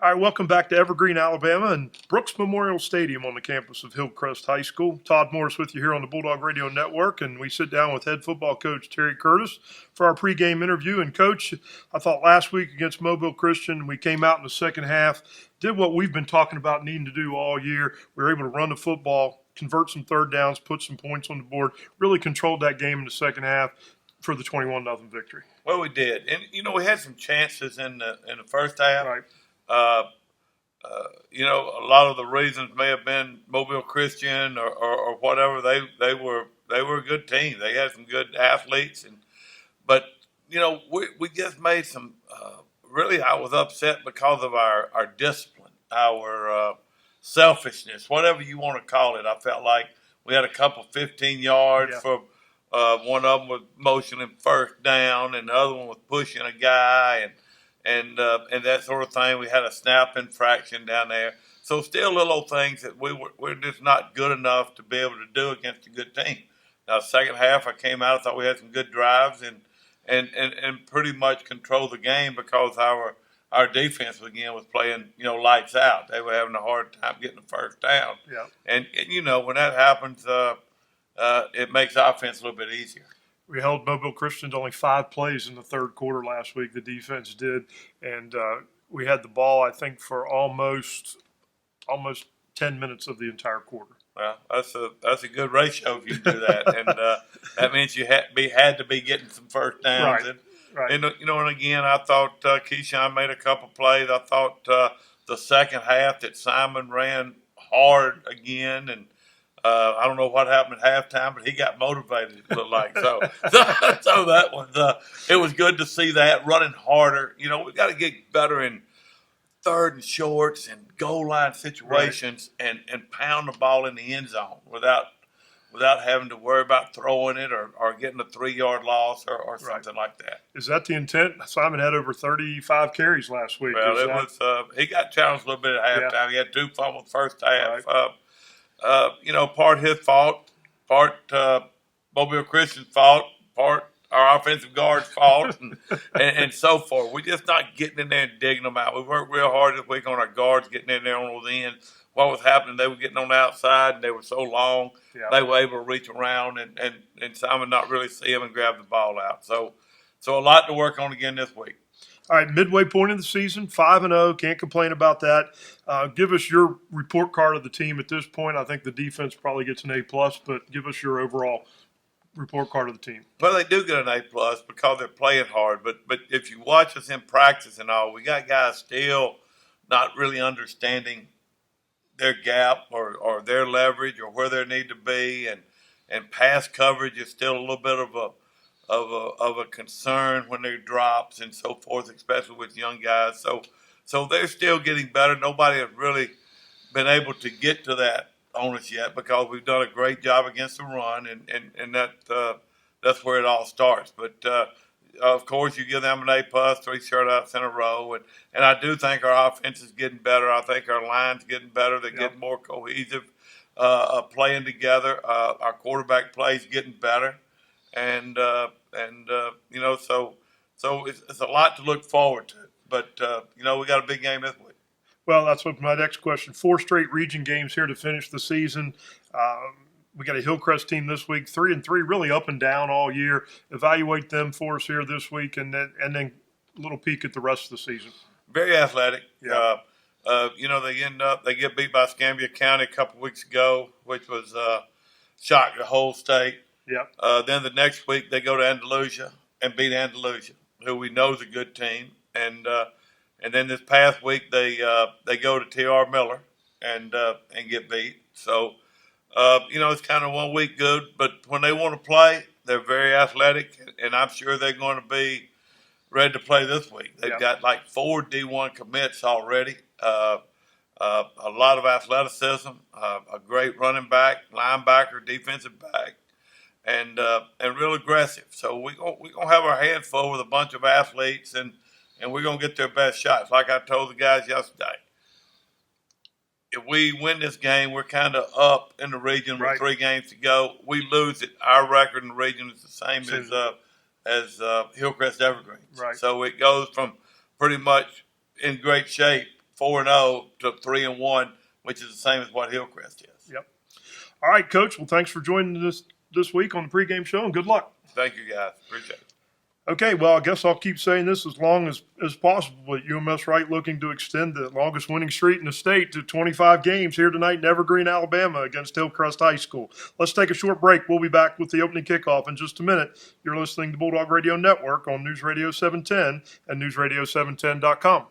All right, welcome back to Evergreen, Alabama, and Brooks Memorial Stadium on the campus of Hillcrest High School. Todd Morris with you here on the Bulldog Radio Network, and we sit down with head football coach Terry Curtis for our pregame interview. And, Coach, I thought last week against Mobile Christian, we came out in the second half, did what we've been talking about needing to do all year. We were able to run the football, convert some third downs, put some points on the board, really controlled that game in the second half for the 21-0 victory. Well, we did. And, we had some chances in the first half. Right. A lot of the reasons may have been Mobile Christian or whatever. They were a good team. They had some good athletes, but we just made some. Really, I was upset because of our discipline, our selfishness, whatever you want to call it. I felt like we had a couple 15 yards for one of them was motioning first down, and the other one was pushing a guy, and that sort of thing. We had a snap infraction down there. So still little things that we're just not good enough to be able to do against a good team. Now, second half, I came out, I thought we had some good drives and pretty much controlled the game because our defense, again, was playing, lights out. They were having a hard time getting the first down. Yeah. And when that happens, it makes offense a little bit easier. We held Mobile Christian to only 5 plays in the third quarter last week. The defense did, and we had the ball, I think, for almost 10 minutes of the entire quarter. Well, that's a good ratio if you do that, and that means you had to be getting some first downs. Right. And again, I thought Keyshawn made a couple plays. I thought the second half that Simon ran hard again, and I don't know what happened at halftime, but he got motivated, it looked like. So that was it was good to see that running harder. We got to get better in third and shorts and goal line situations and pound the ball in the end zone without having to worry about throwing it or getting a 3-yard loss or something like that. Is that the intent? Simon had over 35 carries last week. Well, he got challenged a little bit at halftime. Yeah. He had 2 fumbles first half. Right. Part his fault, part Mobile Christian's fault, part our offensive guard's fault, and so forth. We're just not getting in there and digging them out. We worked real hard this week on our guards, getting in there on those ends. What was happening, they were getting on the outside, and they were so long, they were able to reach around and Simon not really see them and grab the ball out. So a lot to work on again this week. All right, midway point of the season, 5-0. Can't complain about that. Give us your report card of the team at this point. I think the defense probably gets an A+, but give us your overall report card of the team. Well, they do get an A+ because they're playing hard. But if you watch us in practice and all, we got guys still not really understanding their gap or their leverage or where they need to be, and pass coverage is still a little bit of a concern when there drops and so forth, especially with young guys. So they're still getting better. Nobody has really been able to get to that on us yet because we've done a great job against the run, and that's where it all starts. But of course, you give them an A+, 3 shutouts in a row, and I do think our offense is getting better. I think our line's getting better. They're getting more cohesive, playing together. Our quarterback play's getting better. And so it's a lot to look forward to. But, we got a big game this week. Well, that's what my next question. 4 straight region games here to finish the season. We got a Hillcrest team this week, 3-3, really up and down all year. Evaluate them for us here this week, and then a little peek at the rest of the season. Very athletic. Yeah. They get beat by Escambia County a couple weeks ago, which was shocked the whole state. Yeah. Then the next week they go to Andalusia and beat Andalusia, who we know is a good team. And then this past week they go to T.R. Miller and get beat. So it's kind of one week good, but when they want to play, they're very athletic, and I'm sure they're going to be ready to play this week. They've got like 4 D1 commits already. A lot of athleticism, a great running back, linebacker, defensive back. And real aggressive. So we're gonna have our hands full with a bunch of athletes, and we're gonna get their best shots. Like I told the guys yesterday, if we win this game, we're kind of up in the region with 3 games to go. We lose it, our record in the region is the same as Hillcrest Evergreen. Right. So it goes from pretty much in great shape 4-0 to 3-1, which is the same as what Hillcrest is. Yep. All right, Coach. Well, thanks for joining us this week on the pregame show, and good luck. Thank you, guys. Appreciate it. Okay, well, I guess I'll keep saying this as long as possible, but UMS-Wright looking to extend the longest winning streak in the state to 25 games here tonight in Evergreen, Alabama against Hillcrest High School. Let's take a short break. We'll be back with the opening kickoff in just a minute. You're listening to Bulldog Radio Network on News Radio 710 and NewsRadio710.com.